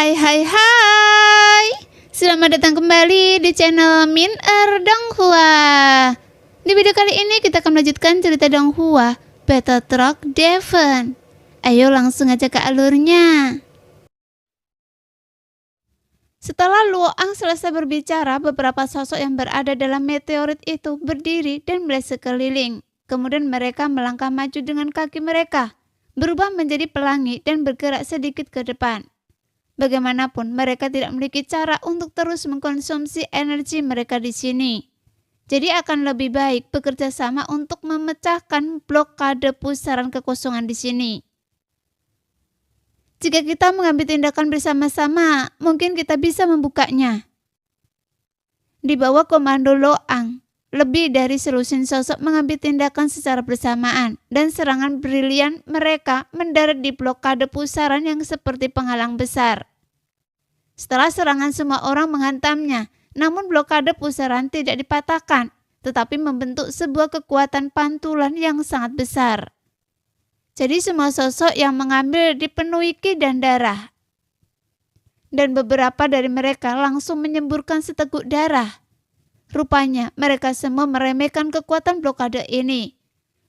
Hai hai hai. Selamat datang kembali di channel Min Donghua. Di video kali ini kita akan melanjutkan cerita Donghua Battle Truck Devon. Ayo langsung aja ke alurnya. Setelah Luoang selesai berbicara, beberapa sosok yang berada dalam meteorit itu berdiri dan melihat sekeliling. Kemudian mereka melangkah maju dengan kaki mereka, berubah menjadi pelangi dan bergerak sedikit ke depan. Bagaimanapun, mereka tidak memiliki cara untuk terus mengkonsumsi energi mereka di sini. Jadi akan lebih baik bekerja sama untuk memecahkan blokade pusaran kekosongan di sini. Jika kita mengambil tindakan bersama-sama, mungkin kita bisa membukanya. Di bawah komando Luoang, lebih dari selusin sosok mengambil tindakan secara bersamaan, dan serangan brilian mereka mendarat di blokade pusaran yang seperti penghalang besar. Setelah serangan semua orang menghantamnya, namun blokade pusaran tidak dipatahkan, tetapi membentuk sebuah kekuatan pantulan yang sangat besar. Jadi semua sosok yang mengambil dipenuhi ki dan darah. Dan beberapa dari mereka langsung menyemburkan seteguk darah. Rupanya mereka semua meremehkan kekuatan blokade ini.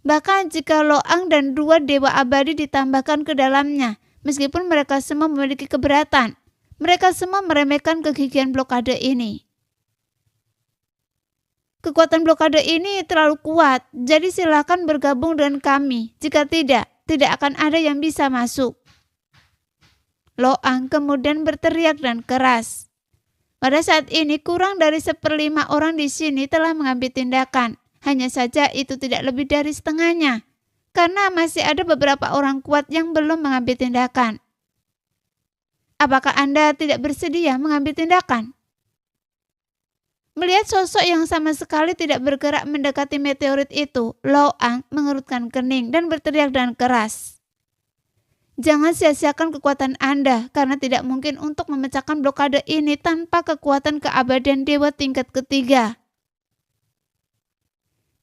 Bahkan jika Luoang dan dua dewa abadi ditambahkan ke dalamnya, meskipun mereka semua memiliki keberatan, mereka semua meremehkan kegigihan blokade ini. Kekuatan blokade ini terlalu kuat, jadi silakan bergabung dengan kami. Jika tidak akan ada yang bisa masuk. Luoang kemudian berteriak dan keras. Pada saat ini kurang dari 1/5 orang di sini telah mengambil tindakan. Hanya saja itu tidak lebih dari setengahnya, karena masih ada beberapa orang kuat yang belum mengambil tindakan. Apakah Anda tidak bersedia mengambil tindakan? Melihat sosok yang sama sekali tidak bergerak mendekati meteorit itu, Luoang mengerutkan kening dan berteriak dengan keras. Jangan sia-siakan kekuatan Anda, karena tidak mungkin untuk memecahkan blokade ini tanpa kekuatan keabadian dewa tingkat ketiga.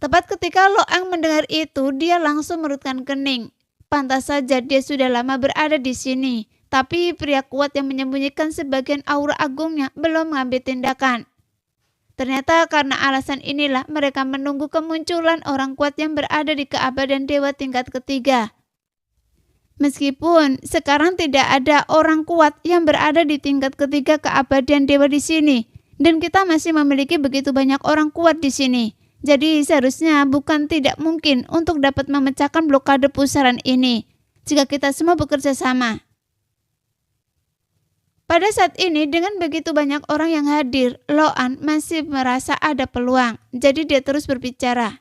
Tepat ketika Luoang mendengar itu, dia langsung mengerutkan kening. Pantas saja dia sudah lama berada di sini. Tapi pria kuat yang menyembunyikan sebagian aura agungnya belum mengambil tindakan. Ternyata karena alasan inilah mereka menunggu kemunculan orang kuat yang berada di keabadian dewa tingkat ketiga. Meskipun sekarang tidak ada orang kuat yang berada di tingkat ketiga keabadian dewa di sini, dan kita masih memiliki begitu banyak orang kuat di sini. Jadi seharusnya bukan tidak mungkin untuk dapat memecahkan blokade pusaran ini jika kita semua bekerja sama. Pada saat ini, dengan begitu banyak orang yang hadir, Luoang masih merasa ada peluang, jadi dia terus berbicara.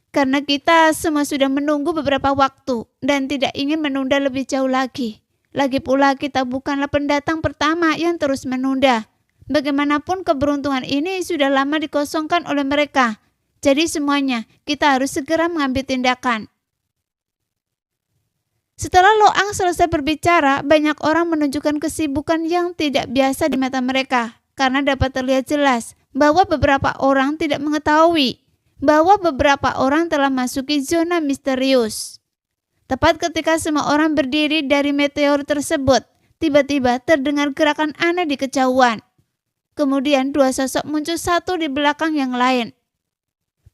Karena kita semua sudah menunggu beberapa waktu dan tidak ingin menunda lebih jauh lagi. Lagi pula kita bukanlah pendatang pertama yang terus menunda. Bagaimanapun keberuntungan ini sudah lama dikosongkan oleh mereka. Jadi semuanya kita harus segera mengambil tindakan. Setelah Luoang selesai berbicara, banyak orang menunjukkan kesibukan yang tidak biasa di mata mereka, karena dapat terlihat jelas bahwa beberapa orang tidak mengetahui bahwa beberapa orang telah masuki zona misterius. Tepat ketika semua orang berdiri dari meteor tersebut, tiba-tiba terdengar gerakan aneh di kejauhan. Kemudian dua sosok muncul satu di belakang yang lain.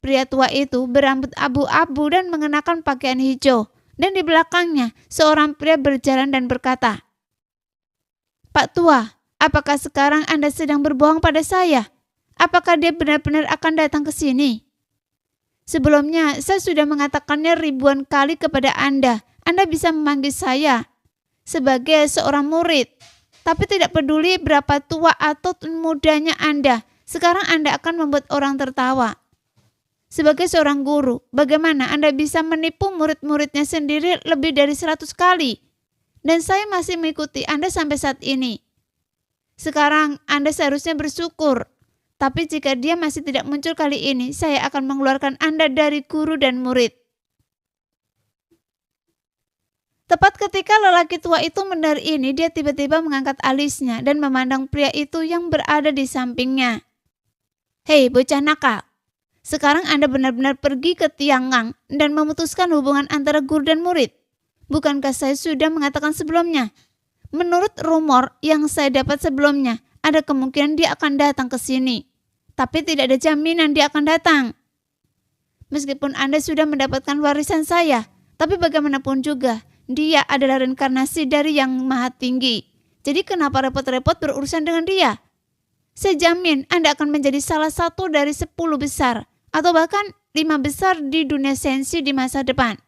Pria tua itu berambut abu-abu dan mengenakan pakaian hijau. Dan di belakangnya, seorang pria berjalan dan berkata, "Pak Tua, apakah sekarang Anda sedang berbohong pada saya? Apakah dia benar-benar akan datang ke sini? Sebelumnya, saya sudah mengatakannya ribuan kali kepada Anda. Anda bisa memanggil saya sebagai seorang murid. Tapi tidak peduli berapa tua atau mudanya Anda, sekarang Anda akan membuat orang tertawa. Sebagai seorang guru, bagaimana Anda bisa menipu murid-muridnya sendiri lebih dari 100 kali? Dan saya masih mengikuti Anda sampai saat ini. Sekarang Anda seharusnya bersyukur. Tapi jika dia masih tidak muncul kali ini, saya akan mengeluarkan Anda dari guru dan murid." Tepat ketika lelaki tua itu mendengar ini, dia tiba-tiba mengangkat alisnya dan memandang pria itu yang berada di sampingnya. "Hei bocah nakal. Sekarang Anda benar-benar pergi ke Tianggang dan memutuskan hubungan antara guru dan murid. Bukankah saya sudah mengatakan sebelumnya Menurut rumor yang saya dapat sebelumnya, ada kemungkinan dia akan datang ke sini. Tapi tidak ada jaminan dia akan datang. Meskipun Anda sudah mendapatkan warisan saya, tapi bagaimanapun juga, dia adalah reinkarnasi dari Yang Maha Tinggi. Jadi kenapa repot-repot berurusan dengan dia? Saya jamin Anda akan menjadi salah satu dari 10 besar, atau bahkan 5 besar di dunia sensi di masa depan.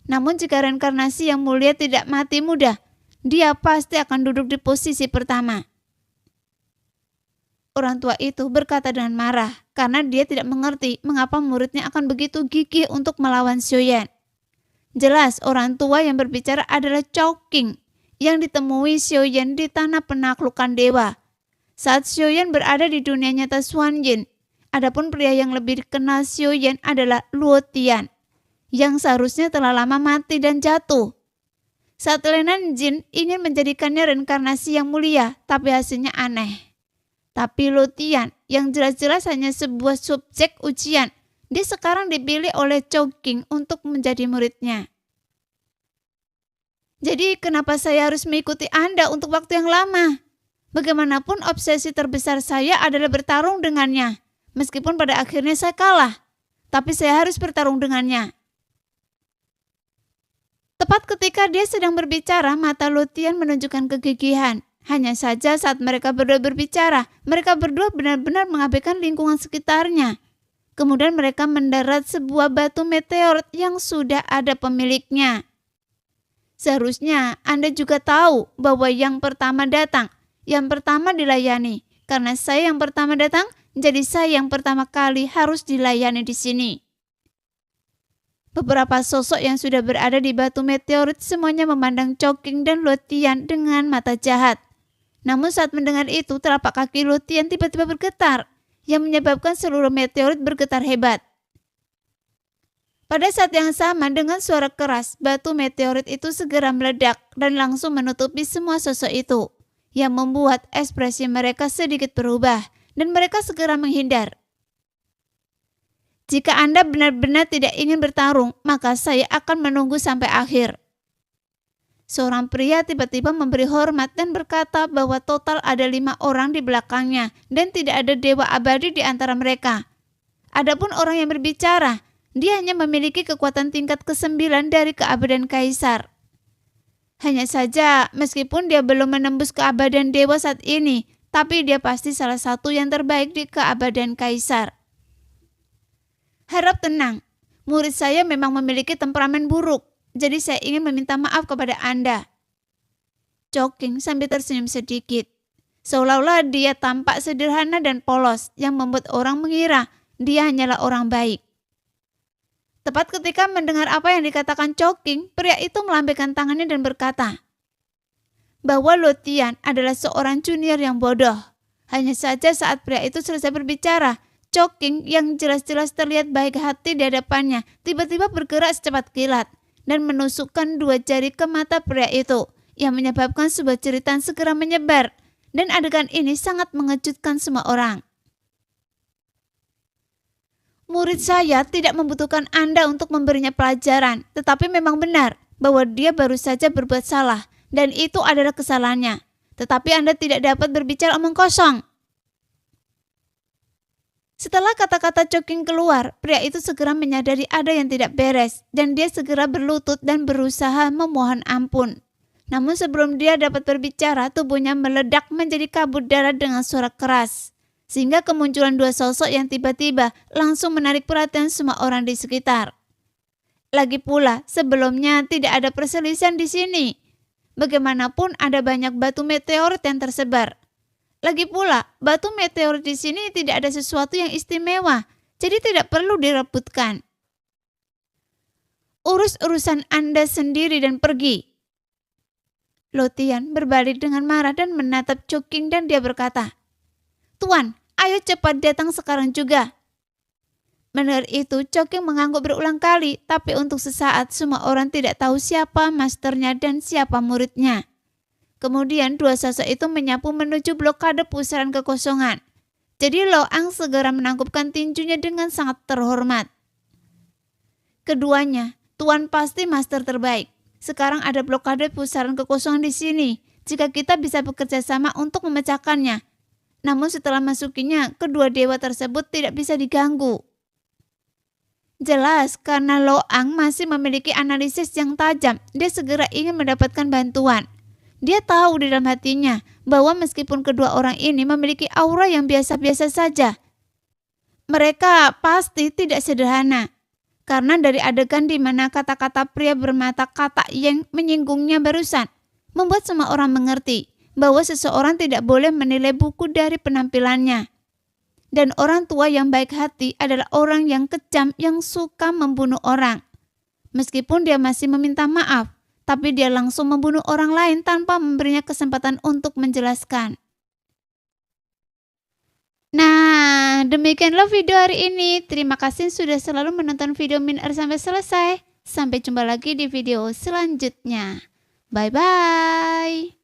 Namun jika reinkarnasi yang mulia tidak mati muda, dia pasti akan duduk di posisi pertama. Orang tua itu berkata dengan marah karena dia tidak mengerti mengapa muridnya akan begitu gigih untuk melawan Xiaoyan. Jelas orang tua yang berbicara adalah Chao Qing yang ditemui Xiaoyan di tanah penaklukan dewa. Saat Xiaoyan berada di dunia nyata Xuanyin, adapun pria yang lebih dikenal Xiaoyan adalah Luo Tian yang seharusnya telah lama mati dan jatuh. Saat Lenan Jin ingin menjadikannya reinkarnasi yang mulia, tapi hasilnya aneh. Tapi Luo Tian yang jelas-jelas hanya sebuah subjek ujian, dia sekarang dipilih oleh Chao Qing untuk menjadi muridnya. Jadi kenapa saya harus mengikuti Anda untuk waktu yang lama? Bagaimanapun obsesi terbesar saya adalah bertarung dengannya. Meskipun pada akhirnya saya kalah, tapi saya harus bertarung dengannya. Tepat ketika dia sedang berbicara, mata Luo Tian menunjukkan kegigihan. Hanya saja saat mereka berdua berbicara, mereka berdua benar-benar mengabaikan lingkungan sekitarnya. Kemudian mereka mendarat sebuah batu meteor yang sudah ada pemiliknya. Seharusnya Anda juga tahu bahwa yang pertama datang, yang pertama dilayani. Karena saya yang pertama datang, jadi saya yang pertama kali harus dilayani di sini. Beberapa sosok yang sudah berada di batu meteorit semuanya memandang Chao Qing dan Luo Tian dengan mata jahat. Namun saat mendengar itu, telapak kaki Luo Tian tiba-tiba bergetar, yang menyebabkan seluruh meteorit bergetar hebat. Pada saat yang sama, dengan suara keras, batu meteorit itu segera meledak dan langsung menutupi semua sosok itu, yang membuat ekspresi mereka sedikit berubah, dan mereka segera menghindar. Jika Anda benar-benar tidak ingin bertarung, maka saya akan menunggu sampai akhir. Seorang pria tiba-tiba memberi hormat dan berkata bahwa total ada 5 orang di belakangnya dan tidak ada dewa abadi di antara mereka. Adapun orang yang berbicara, dia hanya memiliki kekuatan tingkat ke-9 dari keabadian kaisar. Hanya saja meskipun dia belum menembus keabadian dewa saat ini, tapi dia pasti salah satu yang terbaik di keabadian kaisar. Harap tenang, murid saya memang memiliki temperamen buruk. Jadi saya ingin meminta maaf kepada Anda. Chao Qing sambil tersenyum sedikit. Seolah-olah dia tampak sederhana dan polos yang membuat orang mengira dia hanyalah orang baik. Tepat ketika mendengar apa yang dikatakan Chao Qing, pria itu melambaikan tangannya dan berkata bahwa Luo Tian adalah seorang junior yang bodoh. Hanya saja saat pria itu selesai berbicara, Chao Qing yang jelas-jelas terlihat baik hati di hadapannya tiba-tiba bergerak secepat kilat dan menusukkan 2 jari ke mata pria itu, yang menyebabkan sebuah jeritan segera menyebar, dan adegan ini sangat mengejutkan semua orang. Murid saya tidak membutuhkan Anda untuk memberinya pelajaran, tetapi memang benar bahwa dia baru saja berbuat salah, dan itu adalah kesalahannya. Tetapi Anda tidak dapat berbicara omong kosong. Setelah kata-kata Chao Qing keluar, pria itu segera menyadari ada yang tidak beres dan dia segera berlutut dan berusaha memohon ampun. Namun sebelum dia dapat berbicara, tubuhnya meledak menjadi kabut darah dengan suara keras. Sehingga kemunculan 2 sosok yang tiba-tiba langsung menarik perhatian semua orang di sekitar. Lagi pula, sebelumnya tidak ada perselisihan di sini. Bagaimanapun ada banyak batu meteorit yang tersebar. Lagi pula, batu meteor di sini tidak ada sesuatu yang istimewa, jadi tidak perlu direbutkan. Urus urusan Anda sendiri dan pergi. Luo Tian berbalik dengan marah dan menatap Chao Qing dan dia berkata, Tuan, ayo cepat datang sekarang juga. Mendengar itu, Chao Qing mengangguk berulang kali, tapi untuk sesaat semua orang tidak tahu siapa masternya dan siapa muridnya. Kemudian 2 sosok itu menyapu menuju blokade pusaran kekosongan. Jadi Lo Ang segera menangkupkan tinjunya dengan sangat terhormat. Keduanya, Tuan pasti master terbaik. Sekarang ada blokade pusaran kekosongan di sini. jika kita bisa bekerja sama untuk memecahkannya. Namun setelah masukinya, kedua dewa tersebut tidak bisa diganggu. Jelas, karena Loang masih memiliki analisis yang tajam, dia segera ingin mendapatkan bantuan. Dia tahu di dalam hatinya bahwa meskipun kedua orang ini memiliki aura yang biasa-biasa saja, mereka pasti tidak sederhana. Karena dari adegan di mana kata-kata pria bermata kata yang menyinggungnya barusan, membuat semua orang mengerti bahwa seseorang tidak boleh menilai buku dari penampilannya. Dan orang tua yang baik hati adalah orang yang kejam yang suka membunuh orang. Meskipun dia masih meminta maaf, tapi dia langsung membunuh orang lain tanpa memberinya kesempatan untuk menjelaskan. Nah, demikianlah video hari ini. Terima kasih sudah selalu menonton video Min sampai selesai. Sampai jumpa lagi di video selanjutnya. Bye-bye.